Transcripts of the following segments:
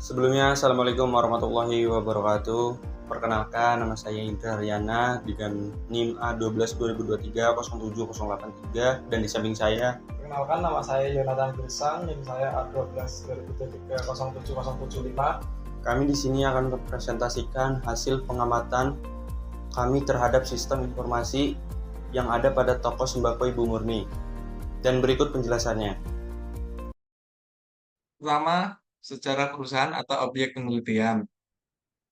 Sebelumnya, Assalamualaikum warahmatullahi wabarakatuh. Perkenalkan, nama saya Indra Haryana dengan NIM A12 2023 07083 dan di samping saya. Perkenalkan, nama saya Yonatan Girsang, NIM saya A12 2023 07075. Kami di sini akan mempresentasikan hasil pengamatan kami terhadap sistem informasi yang ada pada toko sembako Ibu Murni. Dan berikut penjelasannya. Pertama, sejarah perusahaan atau objek penelitian.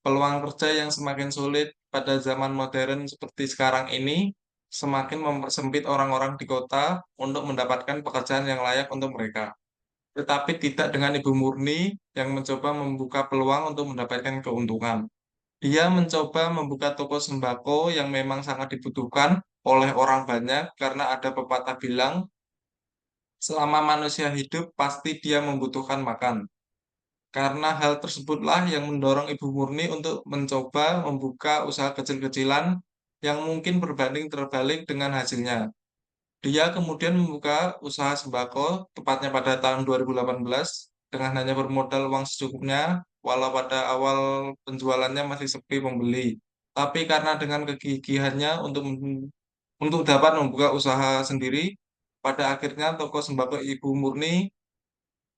Peluang kerja yang semakin sulit pada zaman modern seperti sekarang ini semakin mempersempit orang-orang di kota untuk mendapatkan pekerjaan yang layak untuk mereka. Tetapi tidak dengan Ibu Murni yang mencoba membuka peluang untuk mendapatkan keuntungan. Dia mencoba membuka toko sembako yang memang sangat dibutuhkan oleh orang banyak karena ada pepatah bilang, selama manusia hidup pasti dia membutuhkan makan. Karena hal tersebutlah yang mendorong Ibu Murni untuk mencoba membuka usaha kecil-kecilan yang mungkin berbanding terbalik dengan hasilnya. Dia kemudian membuka usaha sembako, tepatnya pada tahun 2018, dengan hanya bermodal uang secukupnya, walau pada awal penjualannya masih sepi pembeli. Tapi karena dengan kegigihannya untuk dapat membuka usaha sendiri, pada akhirnya toko sembako Ibu Murni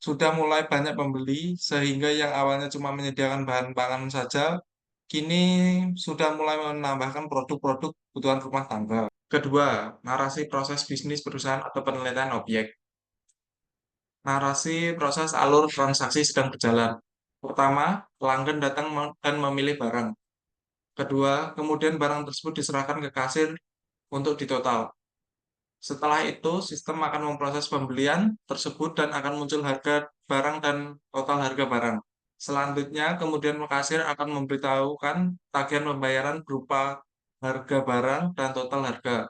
sudah mulai banyak pembeli, sehingga yang awalnya cuma menyediakan bahan pangan saja, kini sudah mulai menambahkan produk-produk kebutuhan rumah tangga. Kedua, narasi proses bisnis perusahaan atau penelitian objek. Narasi proses alur transaksi sedang berjalan. Pertama, pelanggan datang dan memilih barang. Kedua, kemudian barang tersebut diserahkan ke kasir untuk ditotal. Setelah itu, sistem akan memproses pembelian tersebut dan akan muncul harga barang dan total harga barang. Selanjutnya, kemudian kasir akan memberitahukan tagihan pembayaran berupa harga barang dan total harga.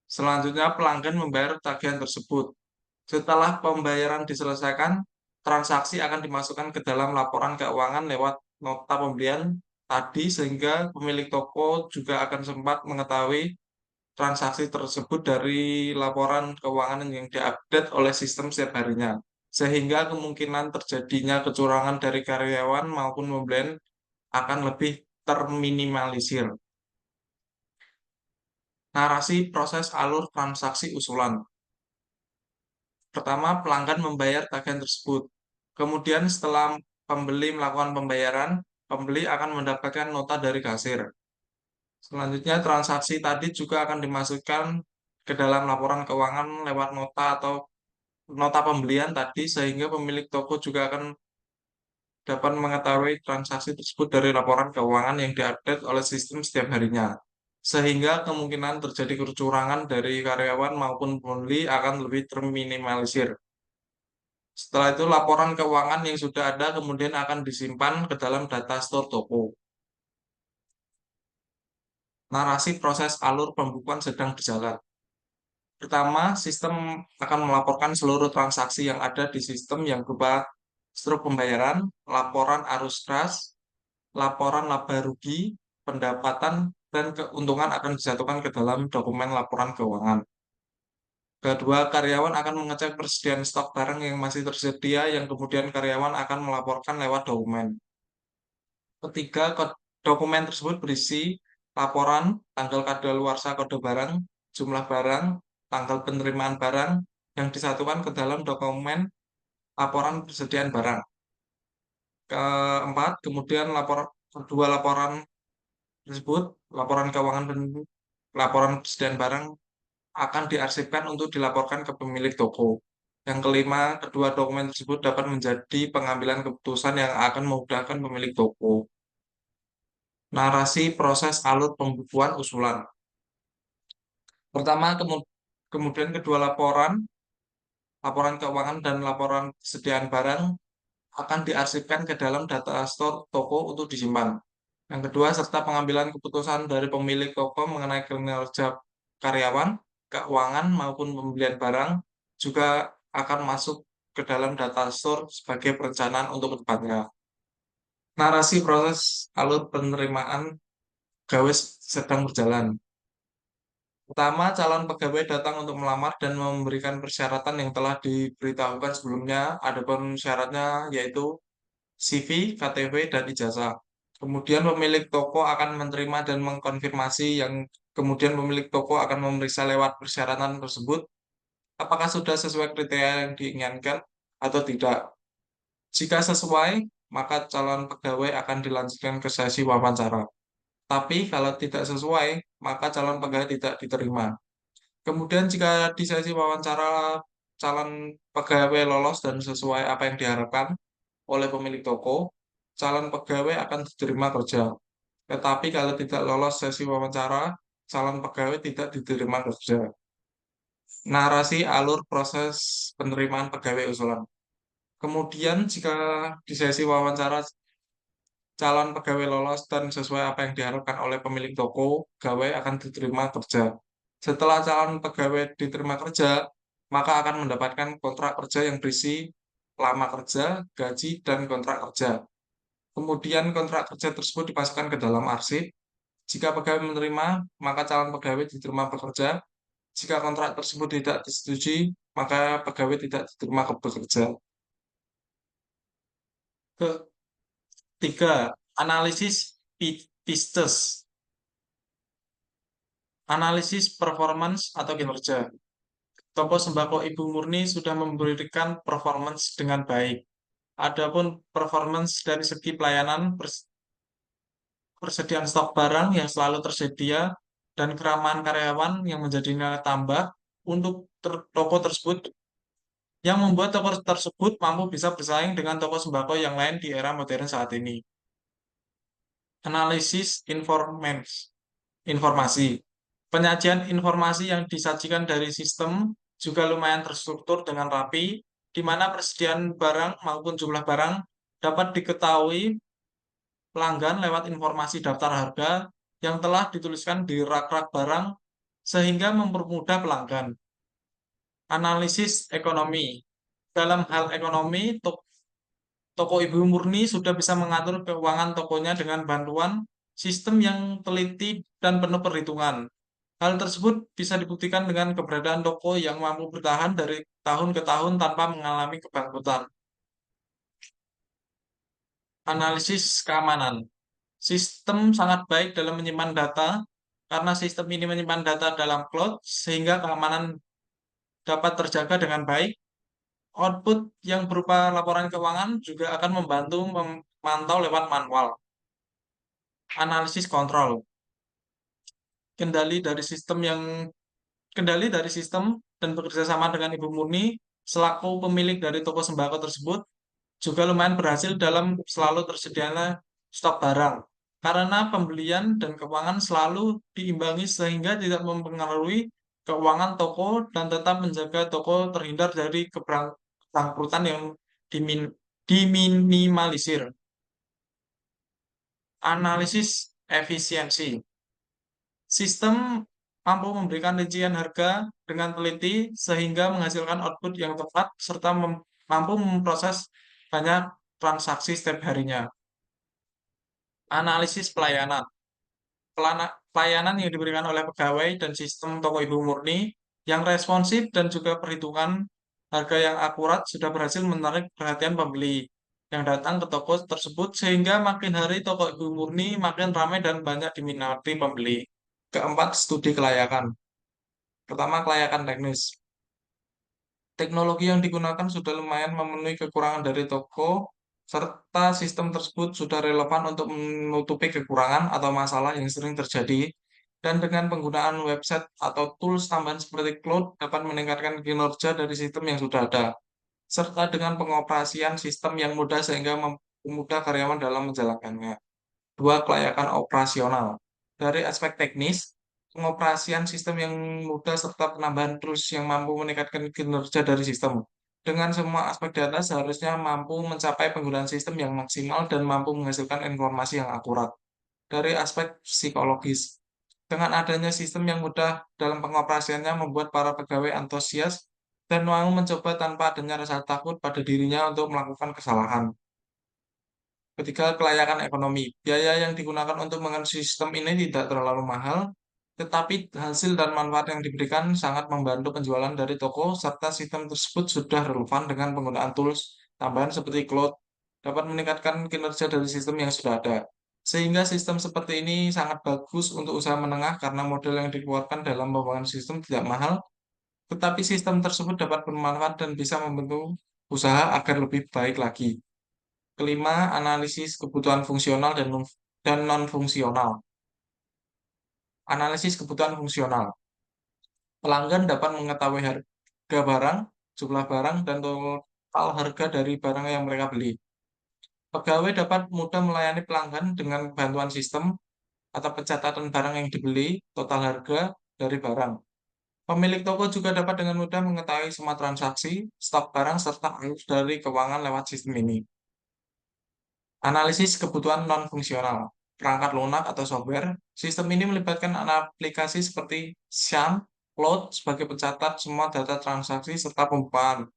Selanjutnya, pelanggan membayar tagihan tersebut. Setelah pembayaran diselesaikan, transaksi akan dimasukkan ke dalam laporan keuangan lewat nota pembelian tadi, sehingga pemilik toko juga akan sempat mengetahui transaksi tersebut dari laporan keuangan yang diupdate oleh sistem setiap harinya. Sehingga kemungkinan terjadinya kecurangan dari karyawan maupun pembelian akan lebih terminimalisir. Narasi proses alur transaksi usulan. Pertama, pelanggan membayar tagihan tersebut. Kemudian setelah pembeli melakukan pembayaran, pembeli akan mendapatkan nota dari kasir. Selanjutnya, transaksi tadi juga akan dimasukkan ke dalam laporan keuangan lewat nota atau nota pembelian tadi, sehingga pemilik toko juga akan dapat mengetahui transaksi tersebut dari laporan keuangan yang diupdate oleh sistem setiap harinya. Sehingga kemungkinan terjadi kecurangan dari karyawan maupun pembeli akan lebih terminimalisir. Setelah itu, laporan keuangan yang sudah ada kemudian akan disimpan ke dalam data store toko. Narasi proses alur pembukuan sedang berjalan. Pertama, sistem akan melaporkan seluruh transaksi yang ada di sistem yang berupa struk pembayaran, laporan arus kas, laporan laba rugi, pendapatan, dan keuntungan akan disatukan ke dalam dokumen laporan keuangan. Kedua, karyawan akan mengecek persediaan stok barang yang masih tersedia yang kemudian karyawan akan melaporkan lewat dokumen. Ketiga, dokumen tersebut berisi laporan, tanggal kadaluarsa kode barang, jumlah barang, tanggal penerimaan barang yang disatukan ke dalam dokumen laporan persediaan barang. Keempat, kemudian kedua laporan tersebut, laporan keuangan dan laporan persediaan barang akan diarsipkan untuk dilaporkan ke pemilik toko. Yang kelima, kedua dokumen tersebut dapat menjadi pengambilan keputusan yang akan memudahkan pemilik toko. Narasi proses alur pembukuan usulan. Pertama, kemudian kedua laporan, laporan keuangan dan laporan persediaan barang akan diarsipkan ke dalam data store toko untuk disimpan. Yang kedua, serta pengambilan keputusan dari pemilik toko mengenai kinerja karyawan, keuangan, maupun pembelian barang juga akan masuk ke dalam data store sebagai perencanaan untuk kedepannya. Narasi proses alur penerimaan gawe sedang berjalan. Pertama, calon pegawai datang untuk melamar dan memberikan persyaratan yang telah diberitahukan sebelumnya. Adapun syaratnya yaitu CV, KTP, dan ijazah. Kemudian pemilik toko akan menerima dan mengkonfirmasi yang kemudian pemilik toko akan memeriksa lewat persyaratan tersebut apakah sudah sesuai kriteria yang diinginkan atau tidak. Jika sesuai, maka calon pegawai akan dilanjutkan ke sesi wawancara. Tapi kalau tidak sesuai, maka calon pegawai tidak diterima. Kemudian jika di sesi wawancara calon pegawai lolos dan sesuai apa yang diharapkan oleh pemilik toko, calon pegawai akan diterima kerja. Tetapi kalau tidak lolos sesi wawancara, calon pegawai tidak diterima kerja. Narasi alur proses penerimaan pegawai usulan. Kemudian jika di sesi wawancara calon pegawai lolos dan sesuai apa yang diharapkan oleh pemilik toko, pegawai akan diterima kerja. Setelah calon pegawai diterima kerja, maka akan mendapatkan kontrak kerja yang berisi lama kerja, gaji, dan kontrak kerja. Kemudian kontrak kerja tersebut dimasukkan ke dalam arsip. Jika pegawai menerima, maka calon pegawai diterima bekerja. Jika kontrak tersebut tidak disetujui, maka pegawai tidak diterima bekerja. Ketiga, analisis pistes. Analisis performance atau kinerja. Toko sembako Ibu Murni sudah memberikan performance dengan baik. Adapun performance dari segi pelayanan, persediaan stok barang yang selalu tersedia, dan keramahan karyawan yang menjadi nilai tambah untuk toko tersebut yang membuat toko tersebut mampu bisa bersaing dengan toko sembako yang lain di era modern saat ini. Analisis informasi. Penyajian informasi yang disajikan dari sistem juga lumayan terstruktur dengan rapi, di mana persediaan barang maupun jumlah barang dapat diketahui pelanggan lewat informasi daftar harga yang telah dituliskan di rak-rak barang sehingga mempermudah pelanggan. Analisis ekonomi. Dalam hal ekonomi, toko Ibu Murni sudah bisa mengatur keuangan tokonya dengan bantuan sistem yang teliti dan penuh perhitungan. Hal tersebut bisa dibuktikan dengan keberadaan toko yang mampu bertahan dari tahun ke tahun tanpa mengalami kebangkrutan. Analisis keamanan. Sistem sangat baik dalam menyimpan data, karena sistem ini menyimpan data dalam cloud, sehingga keamanan dapat terjaga dengan baik. Output yang berupa laporan keuangan juga akan membantu memantau lewat manual. Analisis kontrol. Kendali dari sistem dan bekerja sama dengan Ibu Murni selaku pemilik dari toko sembako tersebut juga lumayan berhasil dalam selalu tersedianya stok barang. Karena pembelian dan keuangan selalu diimbangi sehingga tidak mempengaruhi keuangan toko dan tetap menjaga toko terhindar dari kebangkrutan yang diminimalisir. Analisis efisiensi. Sistem mampu memberikan rincian harga dengan teliti sehingga menghasilkan output yang tepat serta mampu memproses banyak transaksi setiap harinya. Analisis pelayanan. Pelayanan yang diberikan oleh pegawai dan sistem toko Ibu Murni yang responsif dan juga perhitungan harga yang akurat sudah berhasil menarik perhatian pembeli yang datang ke toko tersebut sehingga makin hari toko Ibu Murni makin ramai dan banyak diminati pembeli. Keempat, studi kelayakan. Pertama, kelayakan teknis. Teknologi yang digunakan sudah lumayan memenuhi kekurangan dari toko, serta sistem tersebut sudah relevan untuk menutupi kekurangan atau masalah yang sering terjadi, dan dengan penggunaan website atau tools tambahan seperti cloud dapat meningkatkan kinerja dari sistem yang sudah ada, serta dengan pengoperasian sistem yang mudah sehingga mempermudah karyawan dalam menjalankannya. Dua, kelayakan operasional. Dari aspek teknis, pengoperasian sistem yang mudah serta penambahan tools yang mampu meningkatkan kinerja dari sistem. Dengan semua aspek data seharusnya mampu mencapai penggunaan sistem yang maksimal dan mampu menghasilkan informasi yang akurat. Dari aspek psikologis, dengan adanya sistem yang mudah dalam pengoperasiannya membuat para pegawai antusias dan mau mencoba tanpa adanya rasa takut pada dirinya untuk melakukan kesalahan. Ketiga, kelayakan ekonomi. Biaya yang digunakan untuk mengenai sistem ini tidak terlalu mahal, tetapi hasil dan manfaat yang diberikan sangat membantu penjualan dari toko, serta sistem tersebut sudah relevan dengan penggunaan tools tambahan seperti cloud dapat meningkatkan kinerja dari sistem yang sudah ada. Sehingga sistem seperti ini sangat bagus untuk usaha menengah karena modal yang dikeluarkan dalam pembangunan sistem tidak mahal, tetapi sistem tersebut dapat bermanfaat dan bisa membantu usaha agar lebih baik lagi. Kelima, analisis kebutuhan fungsional dan non-fungsional. Analisis kebutuhan fungsional. Pelanggan dapat mengetahui harga barang, jumlah barang, dan total harga dari barang yang mereka beli. Pegawai dapat mudah melayani pelanggan dengan bantuan sistem atau pencatatan barang yang dibeli, total harga dari barang. Pemilik toko juga dapat dengan mudah mengetahui semua transaksi, stok barang, serta arus dari keuangan lewat sistem ini. Analisis kebutuhan non-fungsional. Perangkat lunak atau software. Sistem ini melibatkan aplikasi seperti SIAM, Cloud sebagai pencatat semua data transaksi serta pembukaan.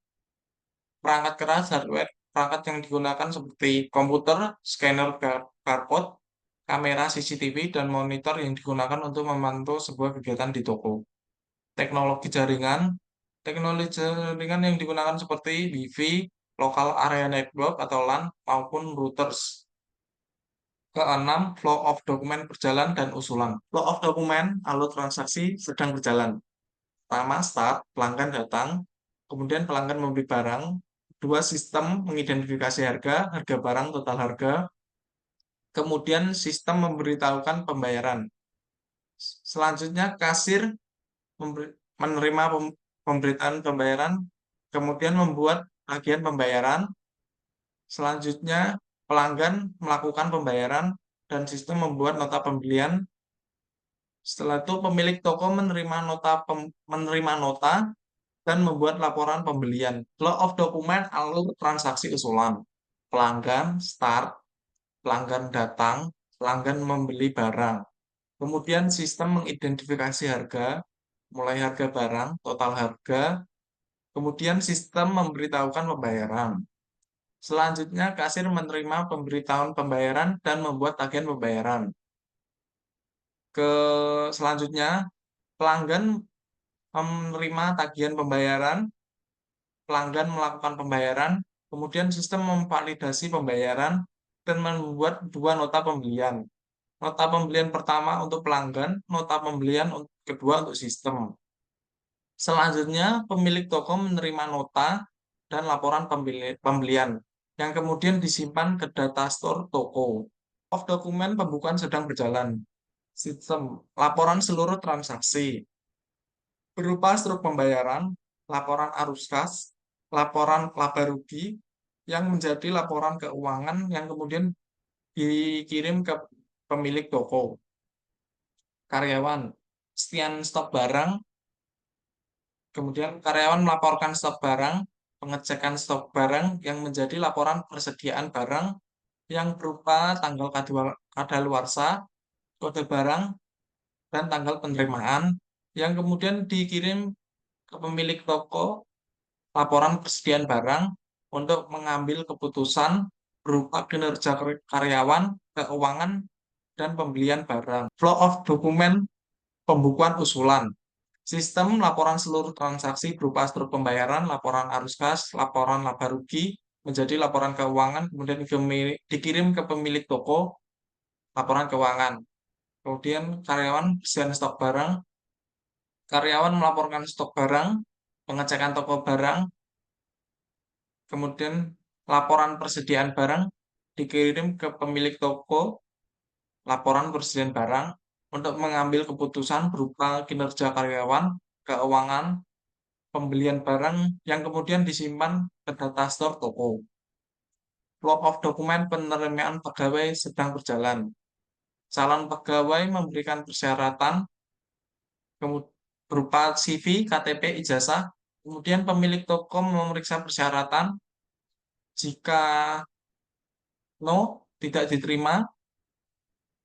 Perangkat keras hardware, perangkat yang digunakan seperti komputer, scanner barcode, kamera CCTV, dan monitor yang digunakan untuk memantau sebuah kegiatan di toko. Teknologi jaringan yang digunakan seperti Wi-Fi, Local Area Network atau LAN, maupun routers. Keenam, flow of dokumen berjalan dan usulan. Flow of dokumen, alur transaksi sedang berjalan. Pertama, start, pelanggan datang, kemudian pelanggan membeli barang, dua, sistem mengidentifikasi harga, harga barang, total harga, kemudian sistem memberitahukan pembayaran. Selanjutnya, kasir menerima pemberitaan pembayaran, kemudian membuat agen pembayaran. Selanjutnya, pelanggan melakukan pembayaran dan sistem membuat nota pembelian. Setelah itu, pemilik toko menerima nota dan membuat laporan pembelian. Flow of dokumen, alur transaksi usulan. Pelanggan start, pelanggan datang, pelanggan membeli barang. Kemudian sistem mengidentifikasi harga, mulai harga barang, total harga, kemudian sistem memberitahukan pembayaran. Selanjutnya, kasir menerima pemberitahuan pembayaran dan membuat tagihan pembayaran. Selanjutnya, pelanggan menerima tagihan pembayaran, pelanggan melakukan pembayaran, kemudian sistem memvalidasi pembayaran dan membuat dua nota pembelian. Nota pembelian pertama untuk pelanggan, nota pembelian kedua untuk sistem. Selanjutnya, pemilik toko menerima nota dan laporan pembelian yang kemudian disimpan ke data store toko. Of dokumen pembukuan sedang berjalan. Sistem laporan seluruh transaksi berupa struk pembayaran, laporan arus kas, laporan laba rugi yang menjadi laporan keuangan yang kemudian dikirim ke pemilik toko. Karyawan, sekian stok barang, kemudian karyawan melaporkan stok barang, pengecekan stok barang yang menjadi laporan persediaan barang yang berupa tanggal kadaluarsa, kode barang, dan tanggal penerimaan yang kemudian dikirim ke pemilik toko laporan persediaan barang untuk mengambil keputusan berupa kinerja karyawan, keuangan, dan pembelian barang. Flow of dokumen pembukuan usulan. Sistem laporan seluruh transaksi berupa struk pembayaran, laporan arus kas, laporan laba rugi, menjadi laporan keuangan, kemudian dikirim ke pemilik toko, laporan keuangan. Kemudian karyawan persediaan stok barang, karyawan melaporkan stok barang, pengecekan toko barang, kemudian laporan persediaan barang dikirim ke pemilik toko, laporan persediaan barang untuk mengambil keputusan berupa kinerja karyawan, keuangan, pembelian barang yang kemudian disimpan ke data store toko. Flow of dokumen penerimaan pegawai sedang berjalan. Calon pegawai memberikan persyaratan berupa CV, KTP, ijazah. Kemudian pemilik toko memeriksa persyaratan. Jika no, tidak diterima,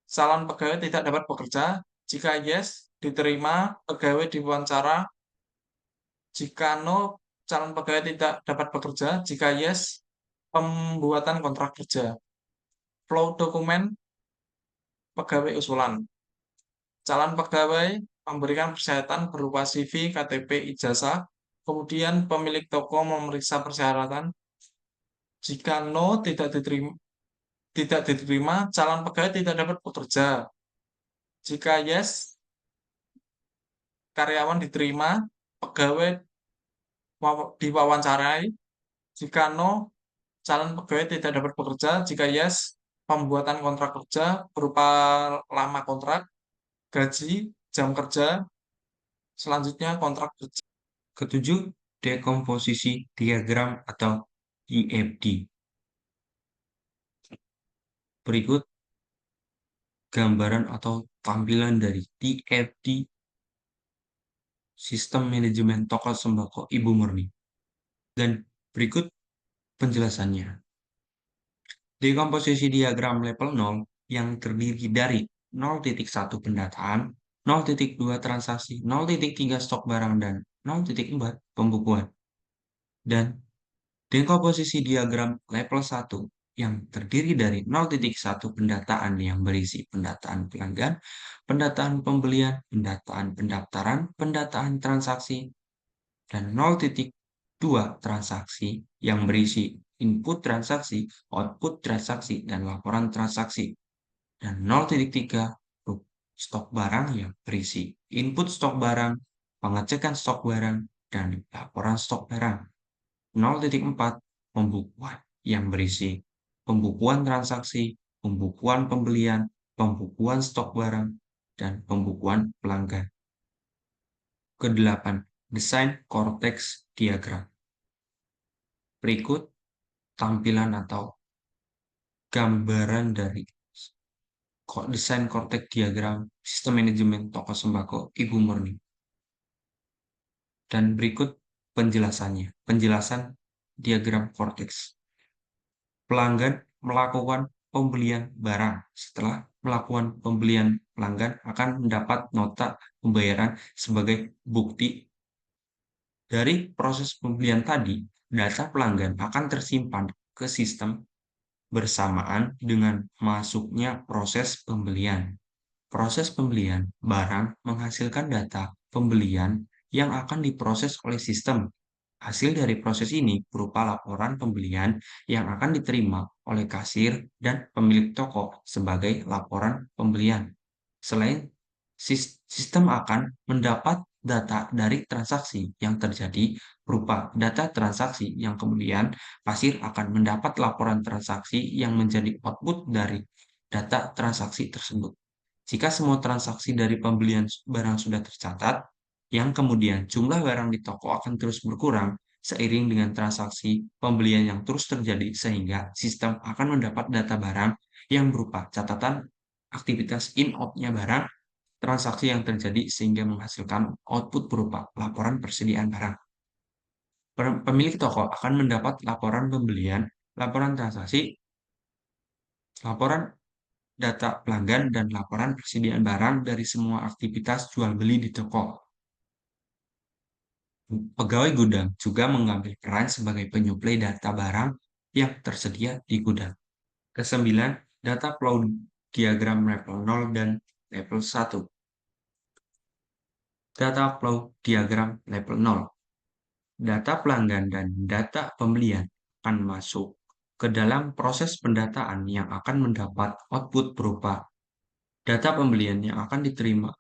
calon pegawai tidak dapat bekerja. Jika yes, diterima, pegawai diwawancara. Jika no, calon pegawai tidak dapat bekerja. Jika yes, pembuatan kontrak kerja. Flow dokumen pegawai usulan. Calon pegawai memberikan persyaratan berupa CV, KTP, ijazah. Kemudian pemilik toko memeriksa persyaratan. Jika no tidak diterima, calon pegawai tidak dapat bekerja. Jika yes, karyawan diterima, pegawai diwawancarai. Jika no, calon pegawai tidak dapat bekerja. Jika yes, pembuatan kontrak kerja berupa lama kontrak, gaji, jam kerja, selanjutnya kontrak kerja. Ketujuh, dekomposisi diagram atau DFD. Berikut gambaran atau tampilan dari DFD, Sistem Manajemen Toko Sembako Ibu Murni. Dan berikut penjelasannya. Dekomposisi diagram level 0 yang terdiri dari 0.1 pendataan, 0.2 transaksi, 0.3 stok barang, dan 0.4 pembukuan. Dan dekomposisi diagram level 1 yang terdiri dari 0.1 pendataan yang berisi pendataan pelanggan, pendataan pembelian, pendataan pendaftaran, pendataan transaksi, dan 0.2 transaksi yang berisi input transaksi, output transaksi, dan laporan transaksi. Dan 0.3 stok barang yang berisi input stok barang, pengecekan stok barang, dan laporan stok barang. 0.4 pembukuan yang berisi pembukuan transaksi, pembukuan pembelian, pembukuan stok barang, dan pembukuan pelanggan. Kedelapan, desain Cortex diagram. Berikut tampilan atau gambaran dari desain Cortex diagram Sistem Manajemen Toko Sembako Ibu Murni. Dan berikut penjelasannya. Penjelasan diagram Cortex. Pelanggan melakukan pembelian barang. Setelah melakukan pembelian, pelanggan akan mendapat nota pembayaran sebagai bukti. Dari proses pembelian tadi, data pelanggan akan tersimpan ke sistem bersamaan dengan masuknya proses pembelian. Proses pembelian barang menghasilkan data pembelian yang akan diproses oleh sistem. Hasil dari proses ini berupa laporan pembelian yang akan diterima oleh kasir dan pemilik toko sebagai laporan pembelian. Selain sistem akan mendapat data dari transaksi yang terjadi berupa data transaksi yang kemudian kasir akan mendapat laporan transaksi yang menjadi output dari data transaksi tersebut. Jika semua transaksi dari pembelian barang sudah tercatat, yang kemudian jumlah barang di toko akan terus berkurang seiring dengan transaksi pembelian yang terus terjadi sehingga sistem akan mendapat data barang yang berupa catatan aktivitas in-out-nya barang, transaksi yang terjadi sehingga menghasilkan output berupa laporan persediaan barang. Pemilik toko akan mendapat laporan pembelian, laporan transaksi, laporan data pelanggan, dan laporan persediaan barang dari semua aktivitas jual beli di toko. Pegawai gudang juga mengambil peran sebagai penyuplai data barang yang tersedia di gudang. Kesembilan, data flow diagram level 0 dan level 1. Data flow diagram level 0. Data pelanggan dan data pembelian akan masuk ke dalam proses pendataan yang akan mendapat output berupa data pembelian yang akan diterima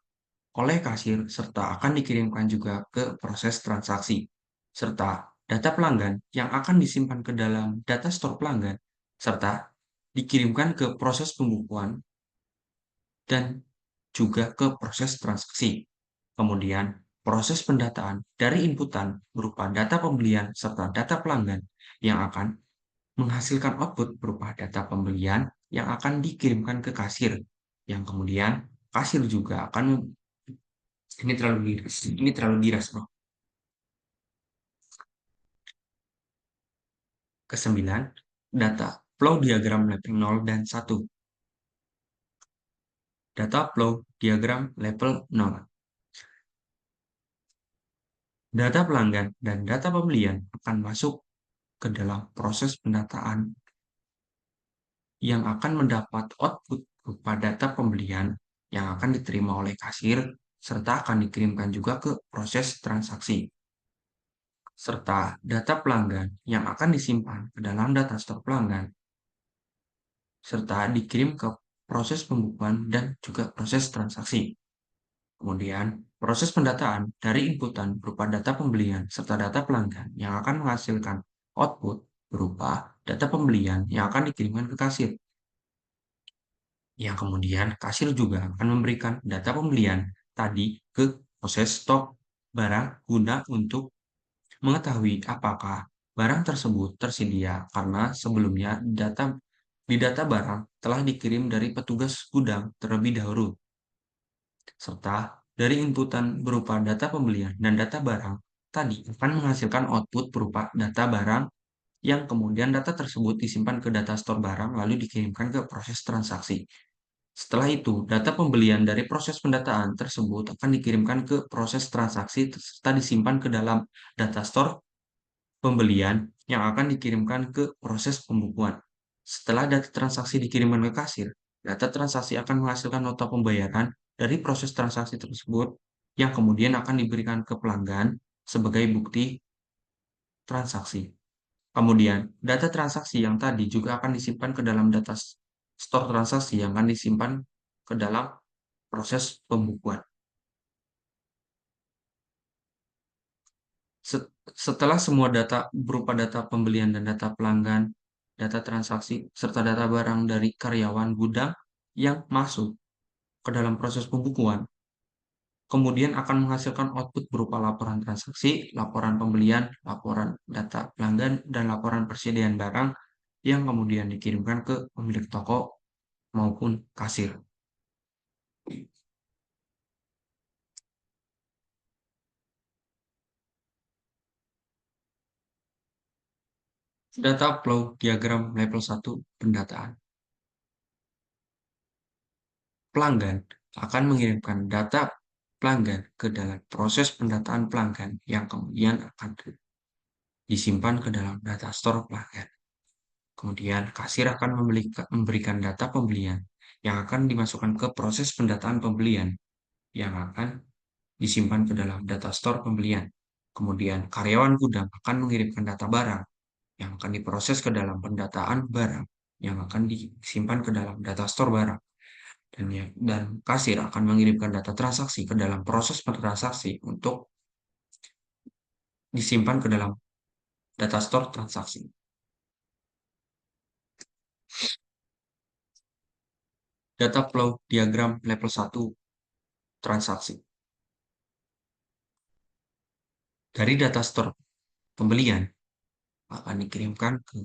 oleh kasir serta akan dikirimkan juga ke proses transaksi, serta data pelanggan yang akan disimpan ke dalam data store pelanggan, serta dikirimkan ke proses pembukuan dan juga ke proses transaksi. Kemudian, proses pendataan dari inputan berupa data pembelian serta data pelanggan yang akan menghasilkan output berupa data pembelian yang akan dikirimkan ke kasir, yang kemudian kasir juga akan ini terlalu giras, bro. Kesembilan, data flow diagram level 0 dan 1. Data flow diagram level 0. Data pelanggan dan data pembelian akan masuk ke dalam proses pendataan yang akan mendapat output berupa data pembelian yang akan diterima oleh kasir serta akan dikirimkan juga ke proses transaksi. serta data pelanggan yang akan disimpan ke dalam data store pelanggan, serta dikirim ke proses pembukuan dan juga proses transaksi. Kemudian, proses pendataan dari inputan berupa data pembelian serta data pelanggan yang akan menghasilkan output berupa data pembelian yang akan dikirimkan ke kasir. Yang kemudian kasir juga akan memberikan data pembelian tadi ke proses stok barang guna untuk mengetahui apakah barang tersebut tersedia karena sebelumnya di data barang telah dikirim dari petugas gudang terlebih dahulu, serta dari inputan berupa data pembelian dan data barang tadi akan menghasilkan output berupa data barang yang kemudian data tersebut disimpan ke data store barang lalu dikirimkan ke proses transaksi. Setelah itu, data pembelian dari proses pendataan tersebut akan dikirimkan ke proses transaksi serta disimpan ke dalam data store pembelian yang akan dikirimkan ke proses pembukuan. Setelah data transaksi dikirimkan ke kasir, data transaksi akan menghasilkan nota pembayaran dari proses transaksi tersebut yang kemudian akan diberikan ke pelanggan sebagai bukti transaksi. Kemudian, data transaksi yang tadi juga akan disimpan ke dalam data store transaksi yang akan disimpan ke dalam proses pembukuan. Setelah semua data berupa data pembelian dan data pelanggan, data transaksi, serta data barang dari karyawan gudang yang masuk ke dalam proses pembukuan, kemudian akan menghasilkan output berupa laporan transaksi, laporan pembelian, laporan data pelanggan, dan laporan persediaan barang yang kemudian dikirimkan ke pemilik toko maupun kasir. Data flow diagram level 1 pendataan. Pelanggan akan mengirimkan data pelanggan ke dalam proses pendataan pelanggan yang kemudian akan disimpan ke dalam data store pelanggan. Kemudian kasir akan memberikan data pembelian yang akan dimasukkan ke proses pendataan pembelian yang akan disimpan ke dalam data store pembelian. Kemudian karyawan gudang akan mengirimkan data barang yang akan diproses ke dalam pendataan barang yang akan disimpan ke dalam data store barang. Dan kasir akan mengirimkan data transaksi ke dalam proses transaksi untuk disimpan ke dalam data store transaksi. Data flow diagram level 1 transaksi. Dari data store pembelian akan dikirimkan ke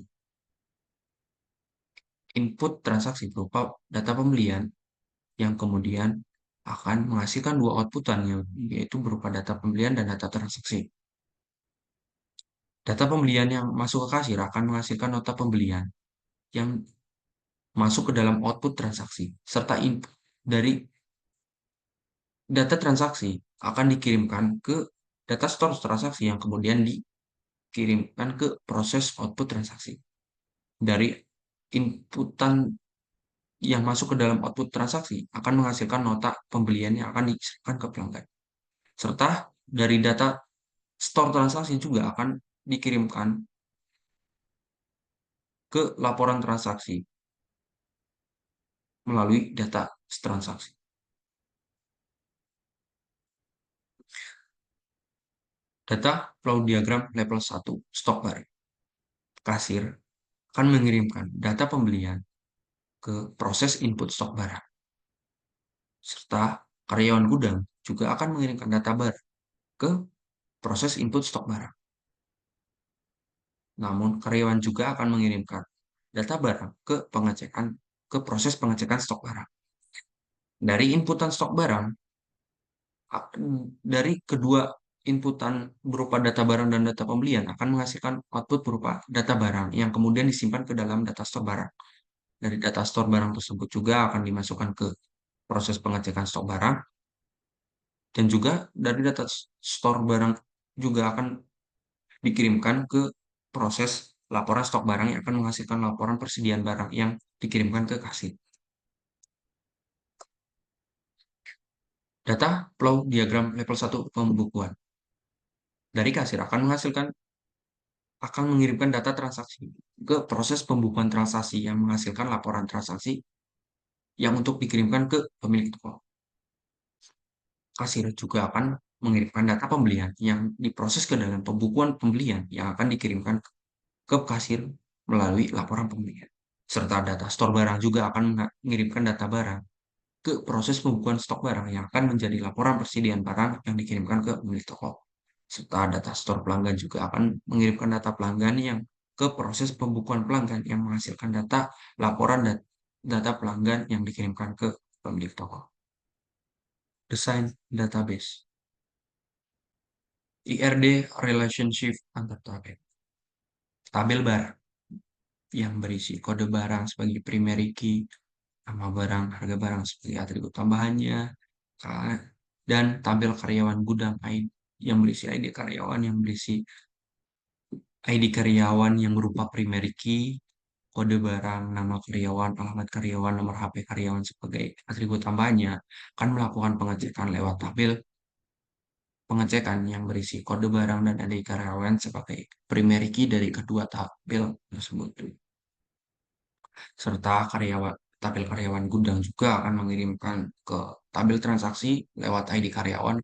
input transaksi berupa data pembelian yang kemudian akan menghasilkan dua outputan yaitu berupa data pembelian dan data transaksi. Data pembelian yang masuk ke kasir akan menghasilkan nota pembelian yang masuk ke dalam output transaksi, serta input dari data transaksi akan dikirimkan ke data store transaksi yang kemudian dikirimkan ke proses output transaksi. Dari inputan yang masuk ke dalam output transaksi akan menghasilkan nota pembelian yang akan dikirimkan ke pelanggan. Serta dari data store transaksi juga akan dikirimkan ke laporan transaksi melalui data transaksi. Data flow diagram level 1 stok barang. Kasir akan mengirimkan data pembelian ke proses input stok barang. Serta karyawan gudang juga akan mengirimkan data barang ke proses input stok barang. Namun, karyawan juga akan mengirimkan data barang ke proses pengecekan stok barang. Dari inputan stok barang, dari kedua inputan berupa data barang dan data pembelian akan menghasilkan output berupa data barang yang kemudian disimpan ke dalam data store barang. Dari data store barang tersebut juga akan dimasukkan ke proses pengecekan stok barang, dan juga dari data store barang juga akan dikirimkan ke proses laporan stok barang yang akan menghasilkan laporan persediaan barang yang dikirimkan ke kasir. Data flow diagram level 1 pembukuan. Dari kasir akan menghasilkan akan mengirimkan data transaksi ke proses pembukuan transaksi yang menghasilkan laporan transaksi yang untuk dikirimkan ke pemilik toko. Kasir juga akan mengirimkan data pembelian yang diproses ke dalam pembukuan pembelian yang akan dikirimkan ke kasir melalui laporan pembelian. Serta data stor barang juga akan mengirimkan data barang ke proses pembukuan stok barang yang akan menjadi laporan persediaan barang yang dikirimkan ke pemilik toko. Serta data stor pelanggan juga akan mengirimkan data pelanggan yang ke proses pembukuan pelanggan yang menghasilkan data laporan dan data pelanggan yang dikirimkan ke pemilik toko. Desain database. IRD relationship antar tabel. Tabel barang yang berisi kode barang sebagai primary key, nama barang, harga barang sebagai atribut tambahannya, dan tabel karyawan gudang ID yang berisi ID karyawan yang berisi ID karyawan yang berupa primary key, kode barang, nama karyawan, alamat karyawan, nomor HP karyawan sebagai atribut tambahannya akan melakukan pengecekan lewat tabel pengecekan yang berisi kode barang dan ID karyawan sebagai primary key dari kedua tabel tersebut. Serta tabel karyawan gudang juga akan mengirimkan ke tabel transaksi lewat ID karyawan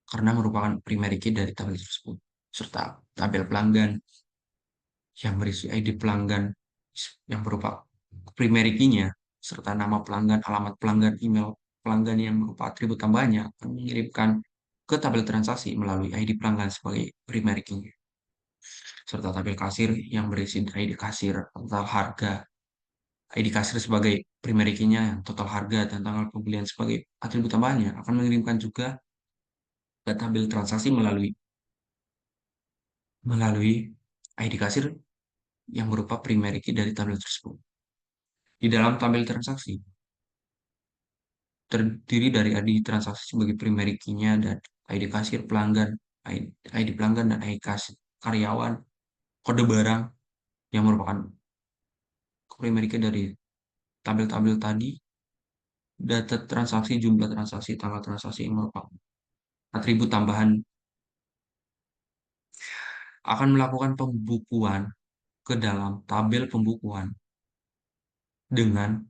karena merupakan primary key dari tabel tersebut. Serta tabel pelanggan yang berisi ID pelanggan yang berupa primary key-nya serta nama pelanggan, alamat pelanggan, email pelanggan yang berupa atribut tambahannya akan mengirimkan ke tabel transaksi melalui ID pelanggan sebagai primary key-nya. Serta tabel kasir yang berisi ID kasir, total harga, ID kasir sebagai primary key-nya, total harga, dan tanggal pembelian sebagai atribut tambahannya akan mengirimkan juga ke tabel transaksi melalui ID kasir yang berupa primary key dari tabel tersebut. Di dalam tabel transaksi, terdiri dari ID transaksi sebagai primary key-nya dan ID kasir pelanggan, ID pelanggan dan ID kasir karyawan, kode barang yang merupakan primary key dari tabel-tabel tadi, data transaksi, jumlah transaksi, tanggal transaksi yang merupakan atribut tambahan akan melakukan pembukuan ke dalam tabel pembukuan dengan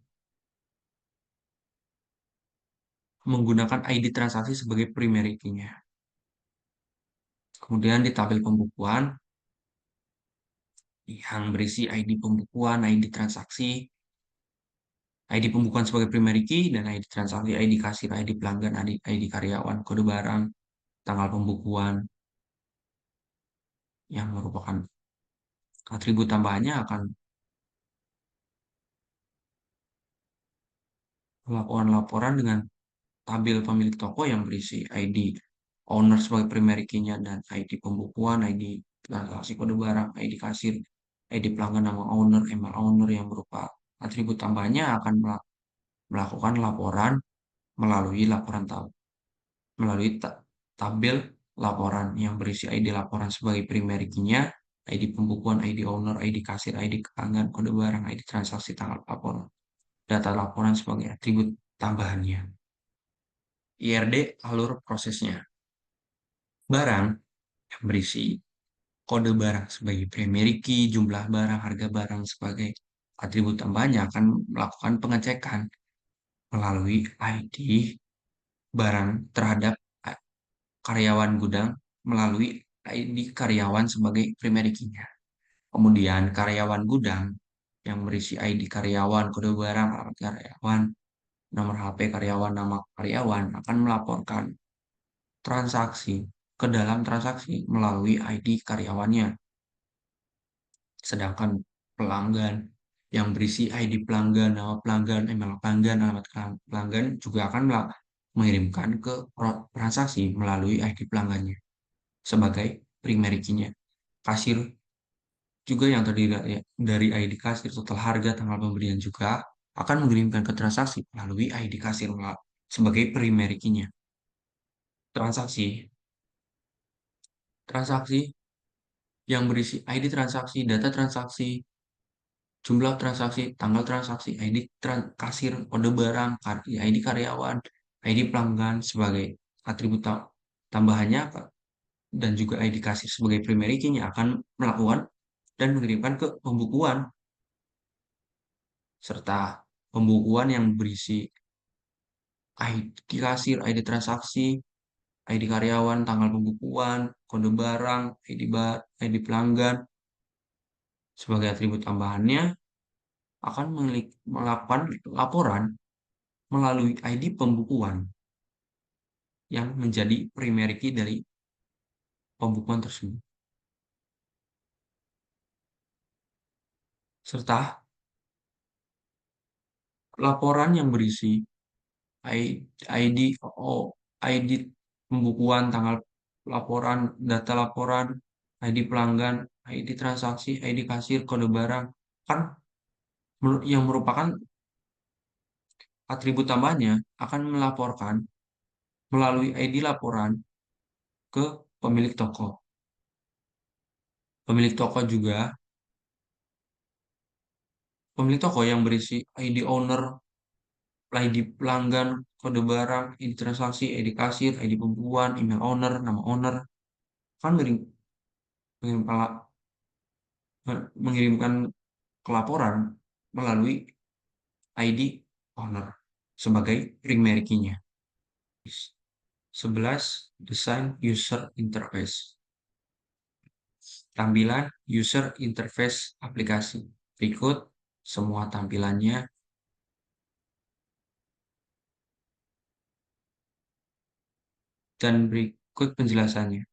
menggunakan ID transaksi sebagai primary key-nya. Kemudian di tabel pembukuan yang berisi ID pembukuan, ID transaksi, ID pembukuan sebagai primary key, dan ID transaksi, ID kasir, ID pelanggan, ID karyawan, kode barang, tanggal pembukuan yang merupakan atribut tambahannya akan melakukan laporan dengan tabel pemilik toko yang berisi ID owner sebagai primary key-nya dan ID pembukuan, ID transaksi kode barang, ID kasir, ID pelanggan nama owner, email owner yang berupa atribut tambahannya akan melakukan laporan melalui tabel laporan yang berisi ID laporan sebagai primary key-nya, ID pembukuan, ID owner, ID kasir, ID pelanggan, kode barang, ID transaksi, tanggal laporan, data laporan sebagai atribut tambahannya. IRD alur prosesnya. Barang yang berisi kode barang sebagai primary key, jumlah barang, harga barang sebagai atribut tambahannya akan melakukan pengecekan melalui ID barang terhadap karyawan gudang melalui ID karyawan sebagai primary key-nya. Kemudian karyawan gudang yang berisi ID karyawan, kode barang, alamat karyawan, nomor HP karyawan, nama karyawan akan melaporkan transaksi ke dalam transaksi melalui ID karyawannya. Sedangkan pelanggan yang berisi ID pelanggan, nama pelanggan, email pelanggan, alamat pelanggan juga akan mengirimkan ke transaksi melalui ID pelanggannya sebagai primary key-nya. Kasir juga yang terdiri dari ID kasir, total harga, tanggal pembelian juga akan mengirimkan ke transaksi melalui ID kasir sebagai primary key-nya. Transaksi yang berisi ID transaksi, data transaksi, jumlah transaksi, tanggal transaksi, ID kasir, kode barang, ID karyawan, ID pelanggan sebagai atribut tambahannya dan juga ID kasir sebagai primary key-nya akan melakukan dan mengirimkan ke pembukuan, serta pembukuan yang berisi ID kasir, ID transaksi, ID karyawan, tanggal pembukuan, kode barang, ID pelanggan. Sebagai atribut tambahannya akan melakukan laporan melalui ID pembukuan yang menjadi primary key dari pembukuan tersebut. Serta laporan yang berisi ID ID pembukuan, tanggal laporan, data laporan, ID pelanggan, ID transaksi, ID kasir, kode barang, kan yang merupakan atribut tambahannya akan melaporkan melalui ID laporan ke pemilik toko. Pemilik toko juga, pemilik toko yang berisi ID owner, ID pelanggan, kode barang, ID transaksi, ID kasir, ID pembukuan, email owner, nama owner, kan mengirimkan, mengirimkan kelaporan melalui ID owner sebagai primary key-nya. 11. Design user interface. Tampilan user interface aplikasi. Berikut semua tampilannya dan berikut penjelasannya.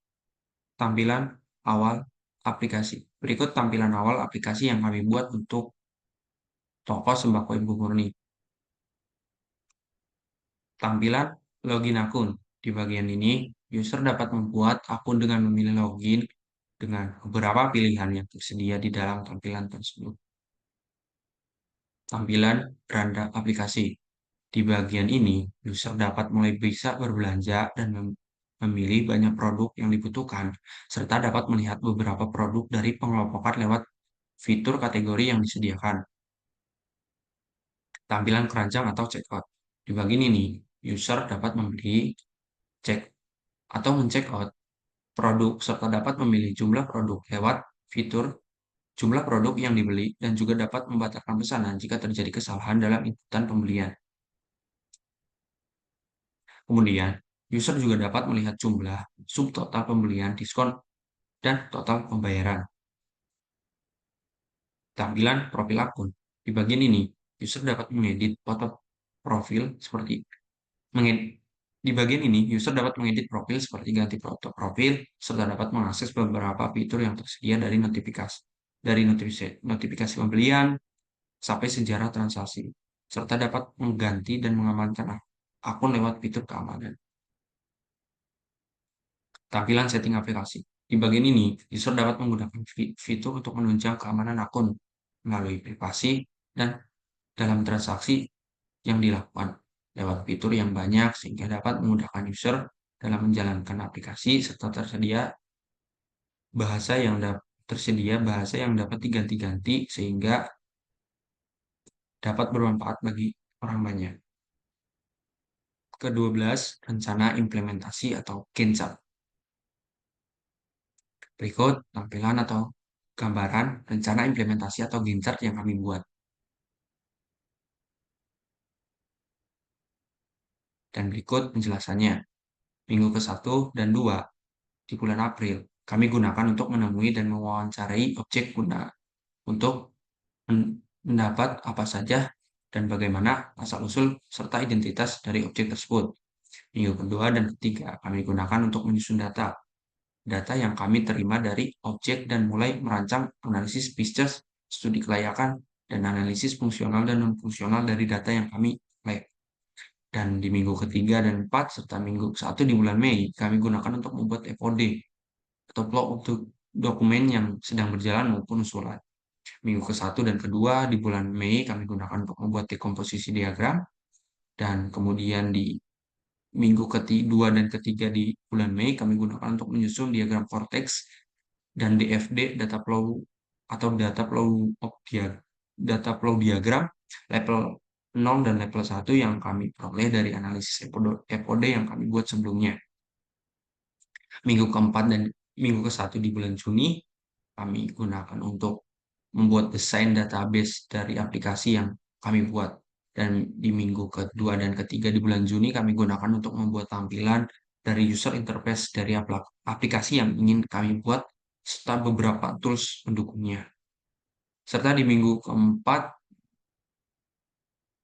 Tampilan awal aplikasi. Berikut tampilan awal aplikasi yang kami buat untuk toko sembako Ibu Murni. Tampilan login akun. Di bagian ini, user dapat membuat akun dengan memilih login dengan beberapa pilihan yang tersedia di dalam tampilan tersebut. Tampilan beranda aplikasi. Di bagian ini, user dapat mulai bisa berbelanja dan memilih banyak produk yang dibutuhkan, serta dapat melihat beberapa produk dari pengelompokan lewat fitur kategori yang disediakan. Tampilan keranjang atau checkout. Di bagian ini, user dapat membeli, cek, atau men-checkout produk, serta dapat memilih jumlah produk lewat fitur jumlah produk yang dibeli dan juga dapat membatalkan pesanan jika terjadi kesalahan dalam inputan pembelian. Kemudian, user juga dapat melihat jumlah, subtotal pembelian, diskon, dan total pembayaran. Tampilan profil akun. Di bagian ini, user dapat mengedit foto profil seperti di bagian ini, user dapat mengedit profil seperti ganti foto profil, serta dapat mengakses beberapa fitur yang tersedia dari notifikasi pembelian sampai sejarah transaksi, serta dapat mengganti dan mengamankan akun lewat fitur keamanan. Tampilan setting aplikasi. Di bagian ini, user dapat menggunakan fitur untuk menunjang keamanan akun melalui privasi dan dalam transaksi yang dilakukan lewat fitur yang banyak sehingga dapat memudahkan user dalam menjalankan aplikasi serta tersedia bahasa yang dapat diganti-ganti sehingga dapat bermanfaat bagi orang banyak. Ke-12, rencana implementasi atau Gantt chart. Berikut tampilan atau gambaran rencana implementasi atau Gantt chart yang kami buat. Dan berikut penjelasannya. Minggu ke-1 dan 2 di bulan April, kami gunakan untuk menemui dan mewawancarai objek guna untuk mendapat apa saja dan bagaimana asal-usul serta identitas dari objek tersebut. Minggu kedua dan ketiga, kami gunakan untuk menyusun data yang kami terima dari objek dan mulai merancang analisis features, studi kelayakan, dan analisis fungsional dan non-fungsional dari data yang kami peroleh. Dan di minggu ketiga dan 4 serta minggu 1 di bulan Mei, kami gunakan untuk membuat FOD atau flow untuk dokumen yang sedang berjalan maupun usulan. Minggu ke-1 dan kedua di bulan Mei kami gunakan untuk membuat dekomposisi diagram, dan kemudian di minggu kedua dan ketiga di bulan Mei kami gunakan untuk menyusun diagram vortex dan DFD data flow atau data flow diagram level 0 dan level 1 yang kami peroleh dari analisis FOD yang kami buat sebelumnya. Minggu keempat dan minggu ke-1 di bulan Juni kami gunakan untuk membuat desain database dari aplikasi yang kami buat. Dan di minggu kedua dan ketiga di bulan Juni kami gunakan untuk membuat tampilan dari user interface dari aplikasi yang ingin kami buat serta beberapa tools pendukungnya. Serta di minggu keempat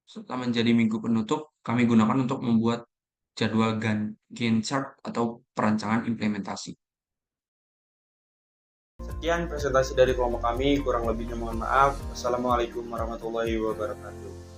serta menjadi minggu penutup kami gunakan untuk membuat jadwal Gantt chart atau perancangan implementasi. Sekian presentasi dari kelompok kami, kurang lebihnya mohon maaf. Wassalamualaikum warahmatullahi wabarakatuh.